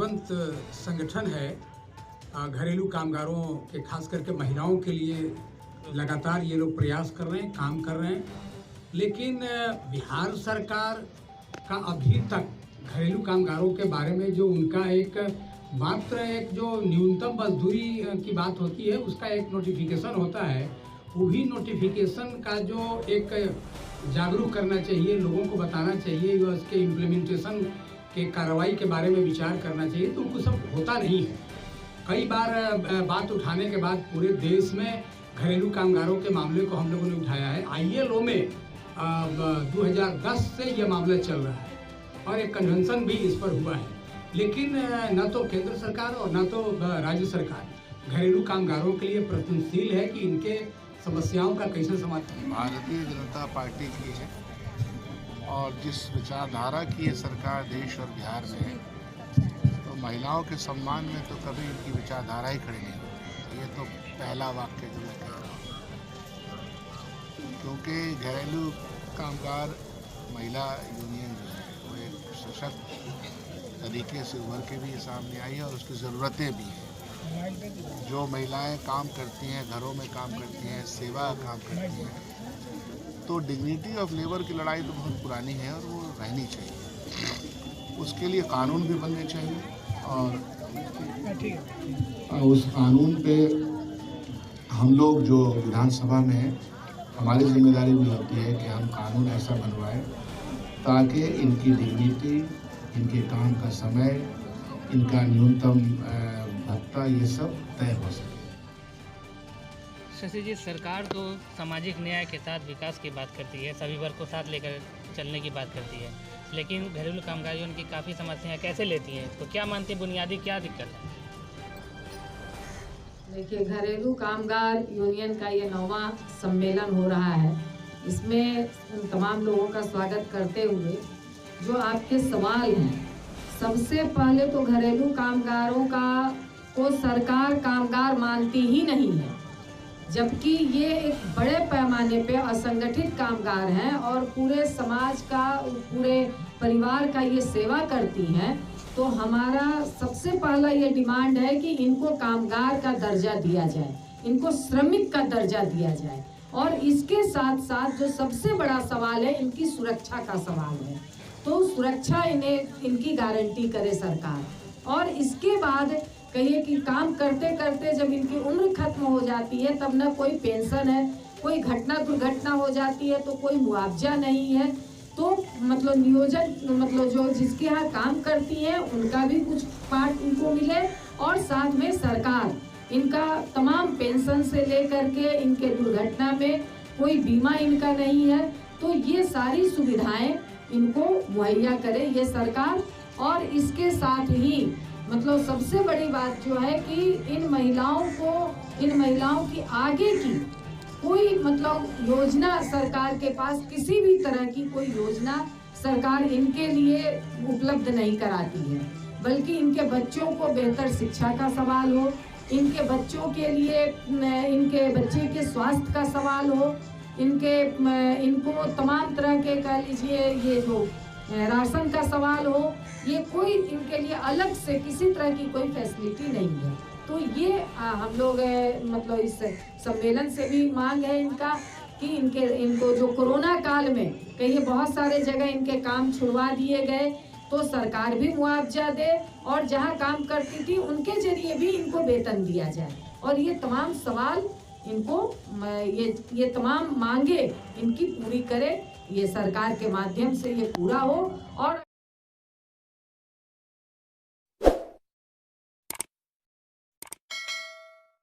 जीवंत संगठन है। घरेलू कामगारों के खास करके महिलाओं के लिए लगातार ये लोग प्रयास कर रहे हैं, काम कर रहे हैं। लेकिन बिहार सरकार का अभी तक घरेलू कामगारों के बारे में जो उनका मात्र एक जो न्यूनतम मजदूरी की बात होती है उसका एक नोटिफिकेशन होता है, वो भी नोटिफिकेशन का जो एक जागरूक करना चाहिए, लोगों को बताना चाहिए, उसके इम्प्लीमेंटेशन के कार्रवाई के बारे में विचार करना चाहिए, तो वो सब होता नहीं है। कई बार बात उठाने के बाद पूरे देश में घरेलू कामगारों के मामले को हम लोगों ने उठाया है। ILO में 2010 से ये मामला चल रहा है और एक कन्वेंशन भी इस पर हुआ है, लेकिन न तो केंद्र सरकार और न तो राज्य सरकार घरेलू कामगारों के लिए प्रयत्नशील है कि इनके समस्याओं का कैसे समाधान। भारतीय जनता पार्टी की है और जिस विचारधारा की ये सरकार देश और बिहार में है, तो महिलाओं के सम्मान में तो कभी इनकी विचारधारा ही खड़ी नहीं होती। ये तो पहला वाक्य जो मैं कह रहा हूँ, क्योंकि घरेलू कामगार महिला यूनियन जो है वो एक सशक्त तरीके से उभर के भी सामने आई है और उसकी ज़रूरतें भी हैं। जो महिलाएं काम करती हैं, घरों में काम करती हैं, सेवा काम करती हैं, तो डिग्निटी ऑफ लेबर की लड़ाई तो बहुत पुरानी है और वो रहनी चाहिए। उसके लिए कानून भी बनने चाहिए और उस कानून पे हम लोग जो विधानसभा में हैं, हमारी जिम्मेदारी भी होती है कि हम कानून ऐसा बनवाएं ताकि इनकी डिग्निटी, इनके काम का समय, इनका न्यूनतम भत्ता, ये सब तय हो सके। शशि जी, सरकार तो सामाजिक न्याय के साथ विकास की बात करती है, सभी वर्ग को साथ लेकर चलने की बात करती है, लेकिन घरेलू कामगारों की काफ़ी समस्याएं कैसे लेती हैं? तो क्या मानती हैं, बुनियादी क्या दिक्कत है? देखिए, घरेलू कामगार यूनियन का ये 9वां सम्मेलन हो रहा है। इसमें तमाम लोगों का स्वागत करते हुए जो आपके सवाल हैं, सबसे पहले तो घरेलू कामगारों को सरकार कामगार मानती ही नहीं है, जबकि ये एक बड़े पैमाने पे असंगठित कामगार हैं और पूरे समाज का, पूरे परिवार का ये सेवा करती हैं। तो हमारा सबसे पहला ये डिमांड है कि इनको कामगार का दर्जा दिया जाए, इनको श्रमिक का दर्जा दिया जाए, और इसके साथ साथ जो सबसे बड़ा सवाल है, इनकी सुरक्षा का सवाल है। तो सुरक्षा इनकी गारंटी करे सरकार, और इसके बाद कहिए कि काम करते करते जब इनकी उम्र खत्म हो जाती है तब न कोई पेंशन है, कोई दुर्घटना हो जाती है तो कोई मुआवजा नहीं है। तो मतलब नियोजन, मतलब जो जिसके यहाँ काम करती हैं उनका भी कुछ पार्ट इनको मिले, और साथ में सरकार इनका तमाम पेंशन से लेकर के इनके दुर्घटना में कोई बीमा इनका नहीं है, तो ये सारी सुविधाएं इनको मुहैया करे ये सरकार। और इसके साथ ही मतलब सबसे बड़ी बात जो है कि इन महिलाओं की आगे की कोई मतलब योजना सरकार के पास, किसी भी तरह की कोई योजना सरकार इनके लिए उपलब्ध नहीं कराती है, बल्कि इनके बच्चों को बेहतर शिक्षा का सवाल हो, इनके बच्चों के लिए इनके बच्चे के स्वास्थ्य का सवाल हो, इनको तमाम तरह के कह लीजिए ये जो राशन का सवाल हो, ये कोई इनके लिए अलग से किसी तरह की कोई फैसिलिटी नहीं है। तो ये हम लोग मतलब इस सम्मेलन से भी मांग है इनका कि इनको जो कोरोना काल में कहीं बहुत सारे जगह इनके काम छुड़वा दिए गए, तो सरकार भी मुआवजा दे और जहाँ काम करती थी उनके जरिए भी इनको वेतन दिया जाए, और ये तमाम सवाल इनको ये तमाम मांगे इनकी पूरी करे, ये सरकार के माध्यम से ये पूरा हो। और